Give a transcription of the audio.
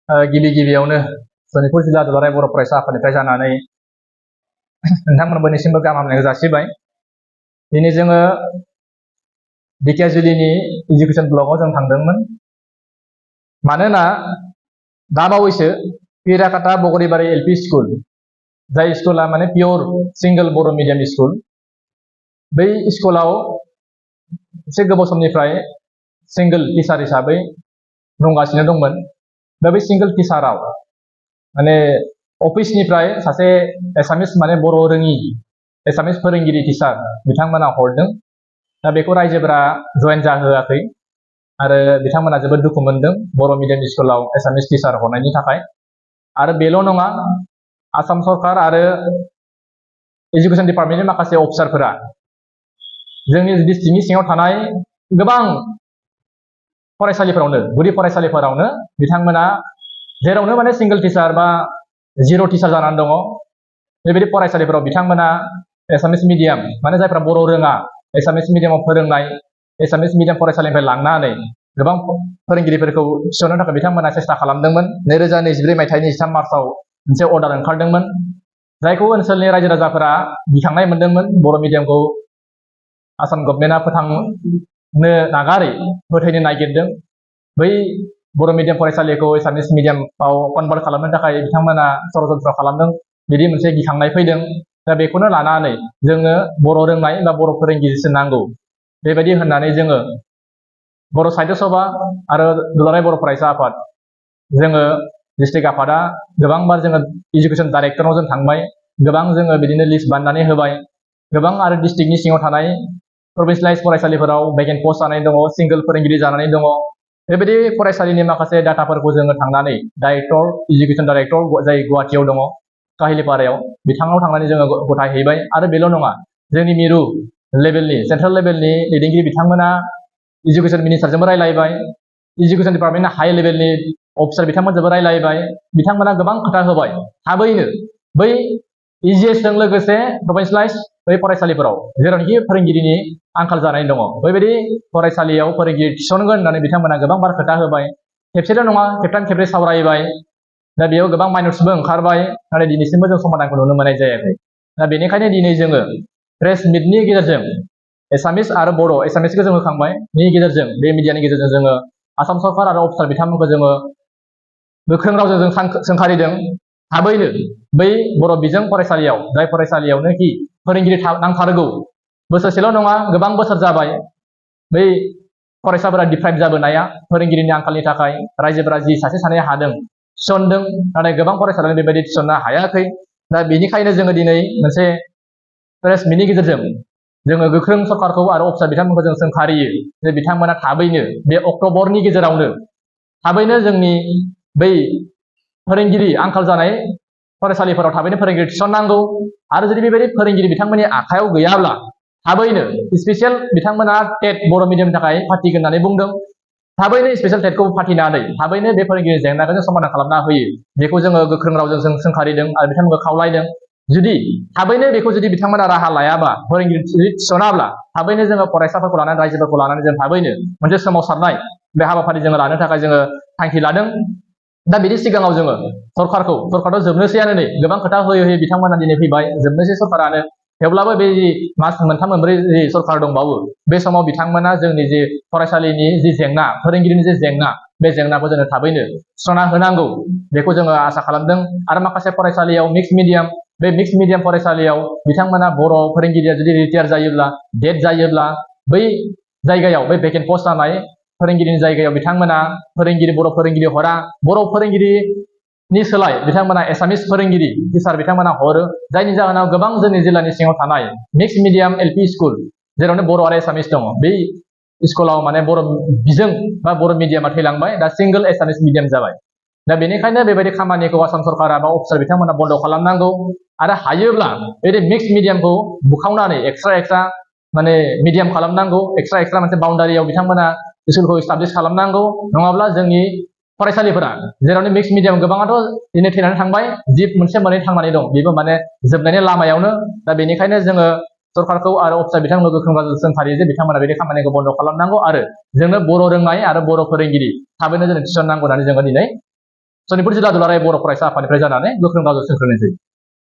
गिबि गिबियावनो सनितपुर जिल्ला दुलाराय बर' फरायसा आफादनिफ्राय जानानै नोंथांमोननिसिमबो गाहाम हामलायनायखौ जासिबाय। दिनै जोङो ढेकियाजुलिनि इडुकेसन ब्लकआव जों थांदोंमोन। मानोना दाबावैसो पिराकाटा बगरिबारि एलपि स्कुल, जाय स्कुला माने पियर सिंगल बर' मिडियाम स्कुल, बै स्कुलाव एसे गोबाव समनिफ्राय सिंगल टिचार हिसाबै दंगासिनो दंमोन। दा बै सिंगल टिचाराव माने अफिसनिफ्राय सासे एसामिस माने बर' रोङि एसामिस फोरोंगिरि टिचार बिथांमोना हरदों। दा बेखौ रायजोफोरा जयेन जाहोआखै आरो बिथांमोना जोबोद दुखु मोनदों बर' मिडियाम स्कुलाव एसामिस टिचार हरनायनि थाखाय। आरो बेल' नङा, आसाम सरकार आरो एजुकेशन डिपार्टमेन्टनि माखासे अफिसारफोरा जोंनि डिस्ट्रिक्टनि सिङाव थानाय गोबां फरायसालिफोरावनो, गुदि फरायसालिफोरावनो बिथांमोना जेरावनो माने सिंगल टिचार बा जिर' टिचार जानानै दङ, बेबायदि फरायसालिफोराव बिथांमोना एसामिस मिडियाम माने जायफ्रा बर' रोङा एसामिस मिडियामाव फोरोंनाय एसामिस मिडियाम फरायसालिनिफ्राय लांनानै गोबां फोरोंगिरिफोरखौ थिसननो थाखाय बिथांमोना सेस्था खालामदोंमोन। 2024 मायथाइनि 3 मार्चआव मोनसे अर्डार ओंखारदोंमोन, जायखौ ओनसोलनि रायजो राजाफोरा गिखांनाय मोनदोंमोन। बर' मिडियामखौ आसाम गभर्नमेन्टआ फोथांनो नागारै फोथैनो नागिरदों। बै बर' मिडियाम फरायसालिखौ एसामिस मिडियामाव कनभार्ट खालामनो थाखाय बिथांमोना षड़यन्त्र खालामदों, बिदि मोनसे गिखांनाय फैदों। दा बेखौनो लानानै जोङो बर' रोंनाय बा बर' फोरोंगिरिसो नांगौ बेबायदि होननानै जोङो बर' साहित्य सभा आरो दुलाराय बर' फरायसा आफाद, जोङो डिस्ट्रिक्ट आफादा गोबांबार जोङो इडुकेसन डाइरेक्टरनाव जों थांबाय, गोबां जोङो बिदिनो लिस्ट बानायनानै होबाय। गोबां आरो डिस्ट्रिक्टनि सिङाव थानाय प्रभिन्सियेलाइज फरायसालिफोराव भेकेन्ट पस्ट जानानै दङ, सिंगल फोरोंगिरि जानानै दङ। बेबायदि फरायसालिनि माखासे डाटाफोरखौ जोङो थांनानै डाइरेक्टर, इडुकेसन डाइरेक्टर जाय गुवाहाटियाव दङ काहिलिपारायाव, बिथांनाव थांनानै जोङो गथायहैबाय। आरो बेल' नङा, जोंनि मिरु लेभेलनि सेन्ट्रेल लेभेलनि दैदेनगिरि बिथांमोना इडुकेसन मिनिस्टारजोंबो रायलायबाय, इडुकेसन डिपार्टमेन्टनि हाइ लेभेलनि अफिसार बिथांमोनजोंबो रायलायबाय। बिथांमोना गोबां खोथा होबाय, थाबैनो बै इजिएसजों लोगोसे प्रभिन्सियेलाइज बै फरायसालिफोराव जेरावनोखि फोरोंगिरिनि आंखाल जानानै दङ, बैबायदि फरायसालियाव फोरोंगिरि थिसनगोन होननानै बिथांमोना गोबांबार खोथा होबाय। खेबसेल' नङा, खेबथाम खेबब्रै सावरायबाय। दा बेयाव गोबां माइनर्सबो ओंखारबाय, नाथाय दिनैसिमबो जों समाधानखौ नुनो मोननाय जायाखै। दा बेनिखायनो दिनै जोङो प्रेस मिटनि गेजेरजों एसामिस आरो बर' एसामिसखौ जों होखांबाय, बेनि गेजेरजों बे मिडियानि गेजेरजों जोङो आसाम सरकार आरो अफिसार बिथांमोनखौ जोङो गोख्रों रावजों जों सोंखारिदों, थाबैनो बै बर' बिजों फरायसालियाव, जाय फरायसालियावनोखि फोरोंगिरि नांथारगौ, बोसोरसेल' नङा गोबां बोसोर जाबाय बै फरायसाफोरा डिप्राइभ जाबोनाया फोरोंगिरिनि आंखालनि थाखाय। रायजोफोरा जि सासे सानै हादों थिसनदों, नाथाय गोबां फरायसालियानो बेबायदि थिसननो हायाखै। दा बेनिखायनो जोङो दिनै मोनसे प्रेस मिटनि गेजेरजों जोङो गोख्रों सरकारखौ आरो अफिसार बिथांमोनखौ जों सोंखारियो जे बिथांमोना थाबैनो बे अक्ट'बरनि गेजेरावनो थाबैनो जोंनि बै फोरोंगिरि आंखाल जानाय फरायसालिफोराव थाबैनो फोरोंगिरि थिसननांगौ। आरो जुदि बेबायदि फोरोंगिरि बिथांमोननि आखायाव गैयाब्ला थाबैनो स्पेसियेल बिथांमोना टेट बर' मिडियामनि थाखाय फाथिगोन होननानै बुंदों। थाबैनो स्पेसियेल टेटखौ फाथिनानै थाबैनो बे फोरोंगिरि जेंनाखौ जों समाधान खालामना होयो, बेखौ जोङो गोख्रों रावजों जों सोंखारिदों आरो बिथांमोनखौ खावलायदों। जुदि थाबैनो बेखौ जुदि बिथांमोना राहा लायाबा, फोरोंगिरि थिसनाब्ला, थाबैनो जोङो फरायसाफोरखौ लानानै रायजोफोरखौ लानानै जों थाबैनो मोनसे सोमावसारनाय बे हाबाफारि जोङो लानो थाखाय जोङो थांखि लादों। दा बिनि सिगाङाव जोङो सरकारथ' जोबनोसैयानो, नै गोबां खोथा होयै होयै बिथांमोना दिनै फैबाय, जोबनोसै सरकारानो। थेवब्लाबो बे मास मोनथाम मोनब्रै जि सरकार दंबावो, बे समाव बिथांमोना जोंनि जे फरायसालिनि जि जेंना, फोरोंगिरिनि जे जेंना, बे जेंनाखौ जोङो थाबैनो सुस्रांना होनांगौ, बेखौ जोङो आसा खालामदों। आरो माखासे फरायसालियाव मिक्स मिडियाम, बे मिक्स मिडियाम फरायसालियाव बिथांमोना बर' फोरोंगिरिया जुदि रिटायार जायोब्ला, डेथ जायोब्ला, बै जायगायाव बै भेकेन्ट पस्ट जानाय फोरोंगिरिनि जायगायाव बिथांमोना बर' फोरोंगिरि हरा, बर' फोरोंगिरिनि सोलाय बिथांमोना एसामिस फोरोंगिरि टिचार बिथांमोना हरो। जायनि जाहोनाव गोबां जोंनि जिल्लानि सिङाव थानाय मिक्स मिडियाम एलपि स्कुल, जेरावनो बर' आरो एसामिस दङ, बै स्कुलाव माने बर' बिजों बा बर' मिडियामा थैलांबाय, दा सिंगल एसामिस मिडियाम जाबाय। दा बेनिखायनो बेबायदि खामानिखौ आसाम सरकारा बा अफिसार बिथांमोना बन्द खालामनांगौ आरो हायोब्ला बे मिक्स मिडियामखौ बुखावनानै एक्सट्रा माने मिडियाम खालामनांगौ, एक्सट्रा मोनसे बाउन्डारियाव बिथांमोना स्कुलखौ इस्टाब्लिश खालामनांगौ। नङाब्ला जोंनि फरायसालिफोरा जेरावनो मिक्स मिडियाम गोबाङाथ' दिनै थैनानै थांबाय, जि मोनसे मोननै थांनानै दं, बेबो माने जोबनायनि लामायावनो। दा बेनिखायनो जोङो सरकारखौ आरो अफिसार बिथांमोनखौ गोख्रों रावजों सोंखारियो जे बिथांमोना बे खामानिखौ बन्द खालामनांगौ आरो जोंनो बर' रोंनाय आरो बर' फोरोंगिरि थाबैनो जों थिसननांगौ होननानै जोङो दिनै सनितपुर जिल्ला दुलाराय बर' फरायसा आफादनिफ्राय जानानै गोख्रों रावजों सोंख्रोनाय जायो।